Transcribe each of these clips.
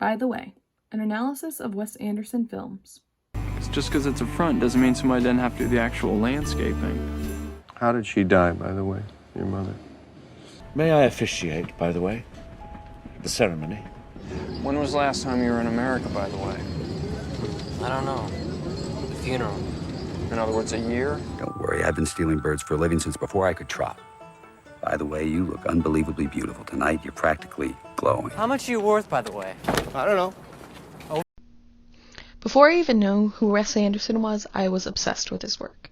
By the way, an analysis of Wes Anderson films. Just because it's a front doesn't mean somebody doesn't have to do the actual landscaping. How did she die, by the way, your mother? May I officiate, by the way? The ceremony. When was the last time you were in America, by the way? I don't know. The funeral. In other words, a year? Don't worry, I've been stealing birds for a living since before I could trot. By the way, you look unbelievably beautiful tonight. You're practically glowing. How much are you worth, by the way? I don't know. Before I even knew who Wes Anderson was, I was obsessed with his work.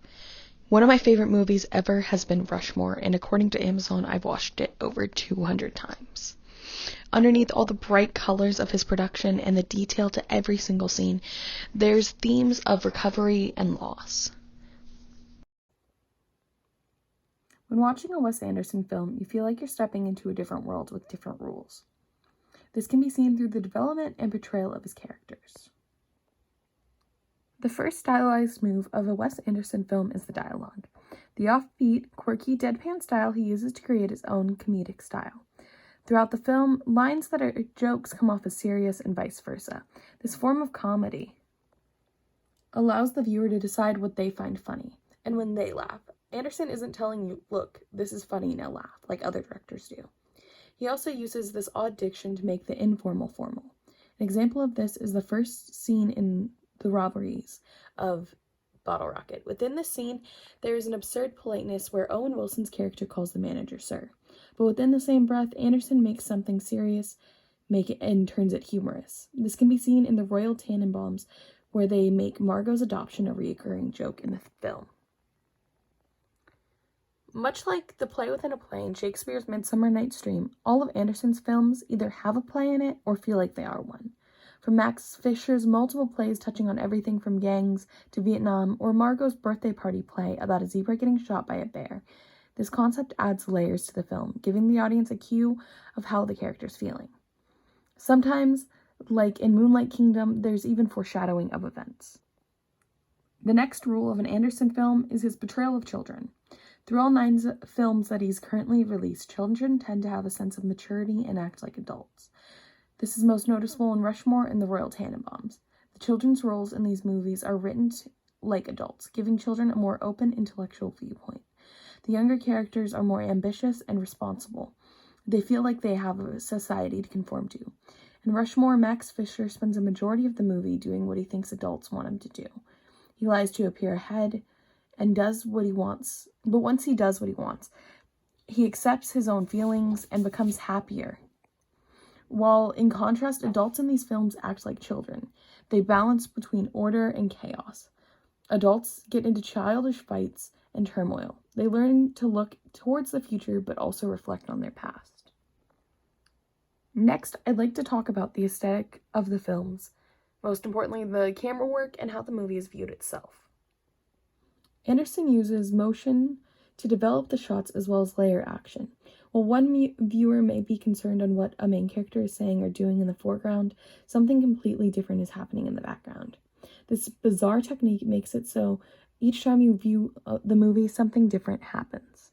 One of my favorite movies ever has been Rushmore, and according to Amazon, I've watched it over 200 times. Underneath all the bright colors of his production and the detail to every single scene, there's themes of recovery and loss. When watching a Wes Anderson film, you feel like you're stepping into a different world with different rules. This can be seen through the development and portrayal of his characters. The first stylized move of a Wes Anderson film is the dialogue. The offbeat, quirky, deadpan style he uses to create his own comedic style. Throughout the film, lines that are jokes come off as serious and vice versa. This form of comedy allows the viewer to decide what they find funny, and when they laugh. Anderson isn't telling you, look, this is funny, now laugh, like other directors do. He also uses this odd diction to make the informal formal. An example of this is the first scene in the robberies of Bottle Rocket. Within this scene, there is an absurd politeness where Owen Wilson's character calls the manager sir. But within the same breath, Anderson makes something serious and turns it humorous. This can be seen in the Royal Tannenbaums, where they make Margot's adoption a recurring joke in the film. Much like the play within a play in Shakespeare's Midsummer Night's Dream, all of Anderson's films either have a play in it or feel like they are one. From Max Fisher's multiple plays touching on everything from gangs to Vietnam, or Margot's birthday party play about a zebra getting shot by a bear, this concept adds layers to the film, giving the audience a cue of how the character's feeling. Sometimes, like in Moonlight Kingdom, there's even foreshadowing of events. The next rule of an Anderson film is his portrayal of children. Through all 9 films that he's currently released, children tend to have a sense of maturity and act like adults. This is most noticeable in Rushmore and the Royal Tannenbaums. The children's roles in these movies are written like adults, giving children a more open intellectual viewpoint. The younger characters are more ambitious and responsible. They feel like they have a society to conform to. In Rushmore, Max Fisher spends a majority of the movie doing what he thinks adults want him to do. He lies to appear ahead and does what he wants, but once he does what he wants, he accepts his own feelings and becomes happier. While, in contrast, adults in these films act like children. They balance between order and chaos. Adults get into childish fights and turmoil. They learn to look towards the future, but also reflect on their past. Next, I'd like to talk about the aesthetic of the films. Most importantly, the camera work and how the movie is viewed itself. Anderson uses motion to develop the shots as well as layer action. While one viewer may be concerned on what a main character is saying or doing in the foreground, something completely different is happening in the background. This bizarre technique makes it so each time you view the movie, something different happens.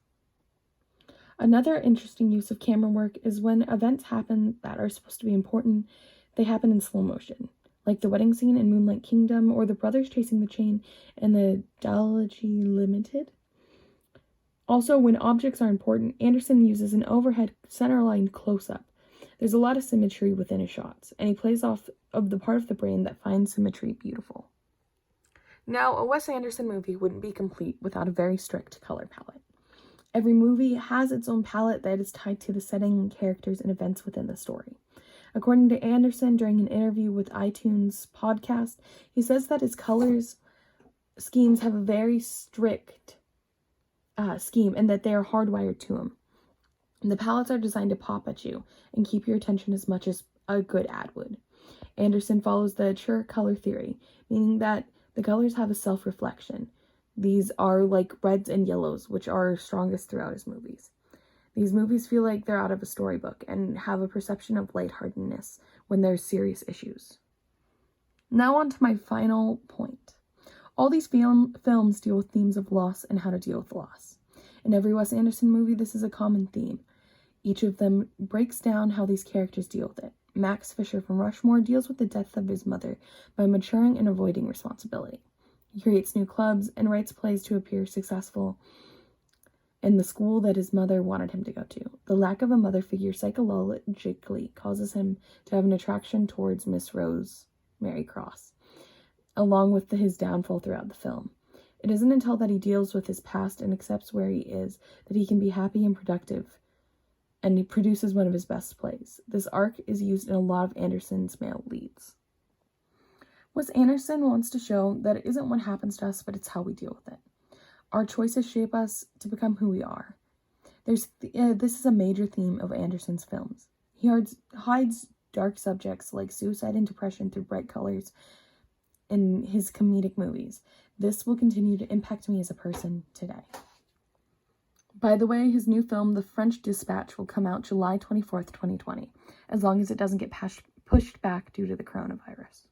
Another interesting use of camera work is when events happen that are supposed to be important, they happen in slow motion, like the wedding scene in Moonlight Kingdom or the brothers chasing the chain in the Dialogy Limited. Also, when objects are important, Anderson uses an overhead center-line close-up. There's a lot of symmetry within his shots, and he plays off of the part of the brain that finds symmetry beautiful. Now, a Wes Anderson movie wouldn't be complete without a very strict color palette. Every movie has its own palette that is tied to the setting, characters, and events within the story. According to Anderson, during an interview with iTunes podcast, he says that his colors schemes have a very strict scheme and that they are hardwired to him. And the palettes are designed to pop at you and keep your attention as much as a good ad would. Anderson follows the Chur color theory, meaning that the colors have a self-reflection. These are like reds and yellows, which are strongest throughout his movies. These movies feel like they're out of a storybook and have a perception of lightheartedness when there's serious issues. Now on to my final point. All these films deal with themes of loss and how to deal with loss. In every Wes Anderson movie, this is a common theme. Each of them breaks down how these characters deal with it. Max Fisher from Rushmore deals with the death of his mother by maturing and avoiding responsibility. He creates new clubs and writes plays to appear successful in the school that his mother wanted him to go to. The lack of a mother figure psychologically causes him to have an attraction towards Miss Rose Mary Cross, along with his downfall throughout the film. It isn't until that he deals with his past and accepts where he is that he can be happy and productive, and he produces one of his best plays. This arc is used in a lot of Anderson's male leads. Wes Anderson wants to show that it isn't what happens to us, but it's how we deal with it. Our choices shape us to become who we are. This is a major theme of Anderson's films. He hides dark subjects like suicide and depression through bright colors in his comedic movies. This will continue to impact me as a person today. By the way, his new film, The French Dispatch, will come out July 24th, 2020, as long as it doesn't get pushed back due to the coronavirus.